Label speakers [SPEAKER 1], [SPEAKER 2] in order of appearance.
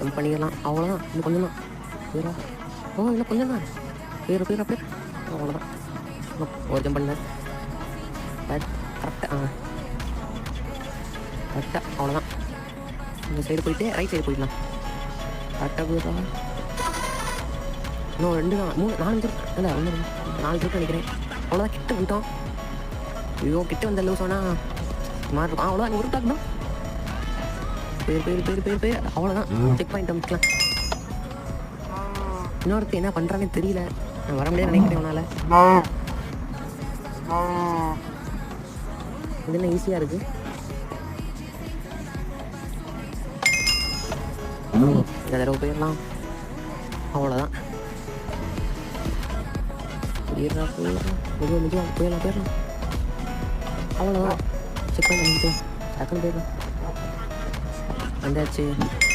[SPEAKER 1] Jump பண்ணிடலாம். அவ்வளோதான், இன்னும் கொஞ்சம் தான். பேரா இன்னும் கொஞ்சம் தான். பேர் அவ்வளோதான். ஒரு ஜம்ப் பண்ண கரெக்டாக அவ்வளோதான். இந்த சைடு போயிட்டு ரைட் சைடு போயிடலாம். கரெக்டாக போயிடா. இன்னும் 2 தான் 3 4 இருக்கு. இல்லை 4 இருக்கு நினைக்கிறேன். அவ்வளோதான், கிட்ட வந்துட்டோம். ஐயோ, கிட்ட வந்த லூஸ் ஆனால் மாறி இருக்கும். அவ்வளோதான், ஒரு டாக் தான். பேர் அவ்வளோதான். செக் பாயிண்ட் அமைக்கலாம். இன்னொருத்த என்ன பண்ணுறானே தெரியல. நான் வர முடியாது நினைக்கிறேன் உன்னால். இதெல்லாம் ஈஸியாக இருக்குது. இந்த தடவை போயிடலாம். அவ்வளோதான். போயிடலாம். அவ்வளோதான். செக் பண்ணி டக்குன்னு போயிடலாம். வந்தாச்சு.